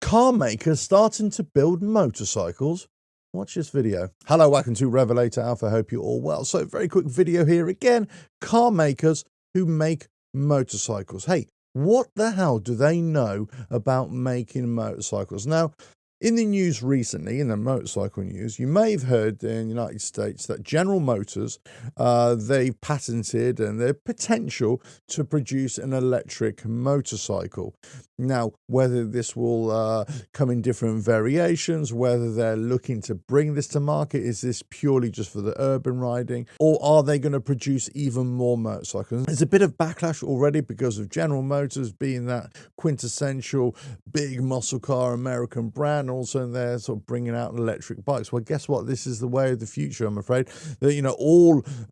Car makers starting to build motorcycles? Watch this video. Hello, welcome to RevelatorAlf. I hope you're all well. So very quick video here again. Car makers who make motorcycles. Hey, what the hell do they know about making motorcycles? Now, in the news recently, in the motorcycle news, you may have heard in the United States that General Motors, they've patented and their potential to produce an electric motorcycle. Now, whether this will come in different variations, whether they're looking to bring this to market, is this purely just for the urban riding, or are they going to produce even more motorcycles? There's a bit of backlash already because of General Motors being that quintessential big muscle car American brand. Also, they're sort of bringing out electric bikes. Well, guess what? This is the way of the future, I'm afraid. That,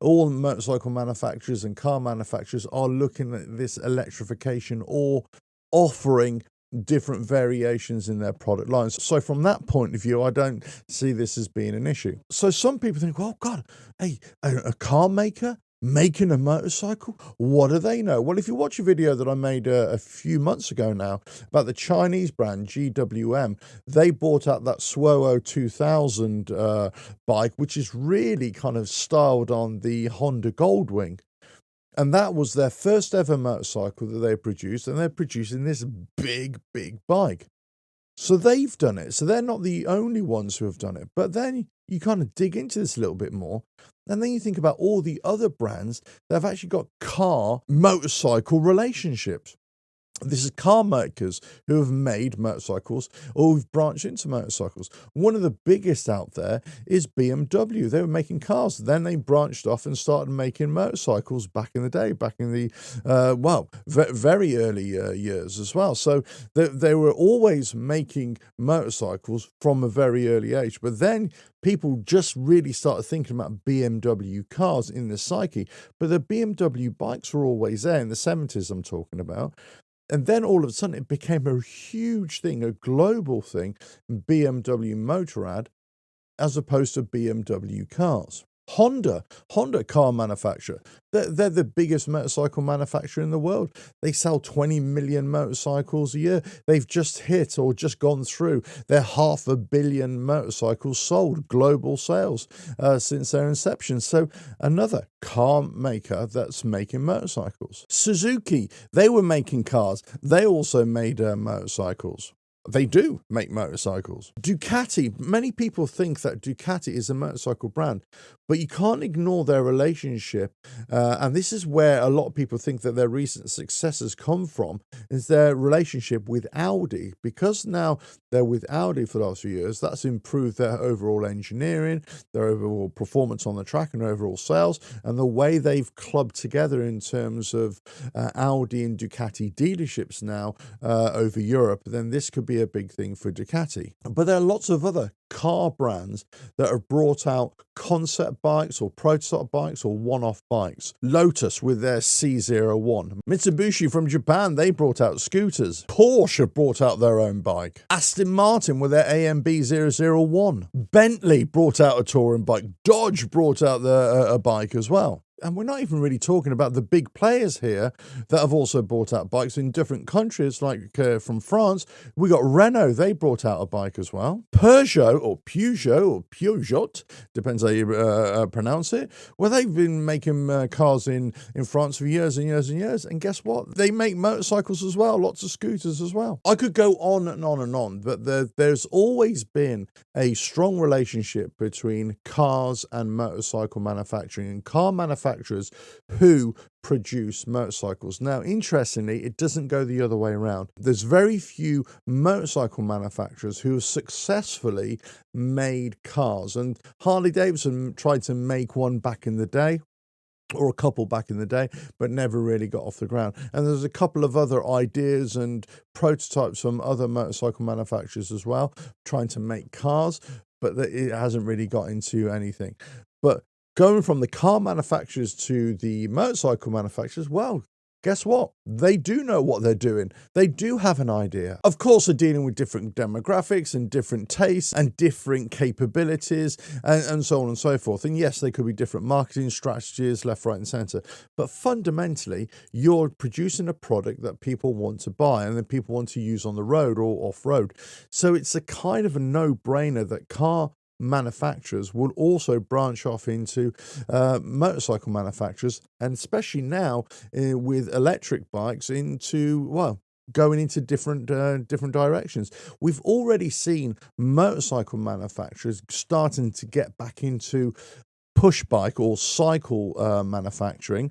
all motorcycle manufacturers and car manufacturers are looking at this electrification or offering different variations in their product lines. So from that point of view, I don't see this as being an issue. So some people think, well, God, hey, a car maker making a motorcycle, what do they know? Well, if you watch a video that I made a few months ago now about the Chinese brand GWM, they bought out that Suo 2000 bike, which is really kind of styled on the Honda Goldwing. And that was their first ever motorcycle that they produced, and they're producing this big bike. So they've done it. So they're not the only ones who have done it. But then you kind of dig into this a little bit more, and then you think about all the other brands that have actually got car-motorcycle relationships. This is car makers who have made motorcycles or who've branched into motorcycles. One of the biggest out there is BMW. They were making cars. Then they branched off and started making motorcycles back in the day, back in the, very early years as well. So they were always making motorcycles from a very early age. But then people just really started thinking about BMW cars in the psyche. But the BMW bikes were always there in the 70s, I'm talking about. And then all of a sudden it became a huge thing, a global thing, BMW Motorrad, as opposed to BMW cars. Honda car manufacturer, they're the biggest motorcycle manufacturer in the world. They sell 20 million motorcycles a year. They've just hit or just gone through their 500 million motorcycles sold, global sales since their inception. So another car maker that's making motorcycles. Suzuki, they were making cars. They also made motorcycles. They do make motorcycles. Ducati, many people think that Ducati is a motorcycle brand, but you can't ignore their relationship. And this is where a lot of people think that their recent successes come from, is their relationship with Audi. Because now they're with Audi for the last few years, that's improved their overall engineering, their overall performance on the track and overall sales, and the way they've clubbed together in terms of Audi and Ducati dealerships now over Europe, then this could be a big thing for Ducati. But there are lots of other car brands that have brought out concept bikes or prototype bikes or one-off bikes. Lotus with their C01. Mitsubishi from Japan, they brought out scooters. Porsche brought out their own bike. Aston Martin with their AMB 001. Bentley brought out a touring bike. Dodge brought out a bike as well. And we're not even really talking about the big players here that have also brought out bikes in different countries, like from France. We got Renault, they brought out a bike as well. Peugeot, depends how you pronounce it. Well, they've been making cars in France for years and years and years. And guess what? They make motorcycles as well, lots of scooters as well. I could go on and on and on, but there's always been a strong relationship between cars and motorcycle manufacturing and car manufacturers who produce motorcycles. Now, interestingly, it doesn't go the other way around. There's very few motorcycle manufacturers who have successfully made cars, and Harley Davidson tried to make one back in the day, or a couple back in the day, but never really got off the ground. And there's a couple of other ideas and prototypes from other motorcycle manufacturers as well, trying to make cars, but it hasn't really got into anything. But going from the car manufacturers to the motorcycle manufacturers, well, guess what? They do know what they're doing. They do have an idea. Of course, they're dealing with different demographics and different tastes and different capabilities and so on and so forth. And yes, they could be different marketing strategies, left, right, and center. But fundamentally, you're producing a product that people want to buy and then people want to use on the road or off-road. So it's a kind of a no-brainer that car manufacturers will also branch off into motorcycle manufacturers, and especially now with electric bikes into, well, going into different directions. We've already seen motorcycle manufacturers starting to get back into push bike or cycle manufacturing,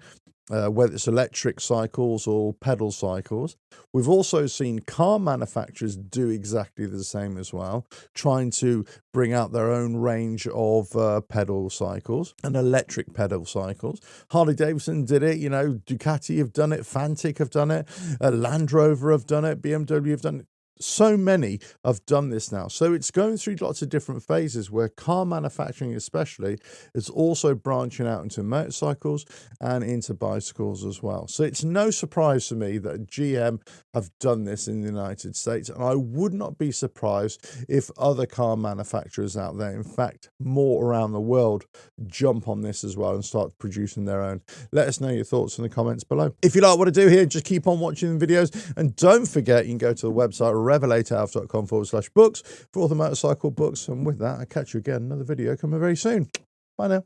whether it's electric cycles or pedal cycles. We've also seen car manufacturers do exactly the same as well, trying to bring out their own range of pedal cycles and electric pedal cycles. Harley-Davidson did it, you know, Ducati have done it, Fantic have done it, Land Rover have done it, BMW have done it. So many have done this now. So it's going through lots of different phases where car manufacturing especially is also branching out into motorcycles and into bicycles as well. So it's no surprise to me that GM have done this in the United States, and I would not be surprised if other car manufacturers out there, in fact more around the world, jump on this as well and start producing their own. Let us know your thoughts in the comments below. If you like what I do here, just keep on watching the videos, and don't forget you can go to the website RevelatorAlf.com/books for all the motorcycle books. And with that, I'll catch you again in another video coming very soon. Bye now.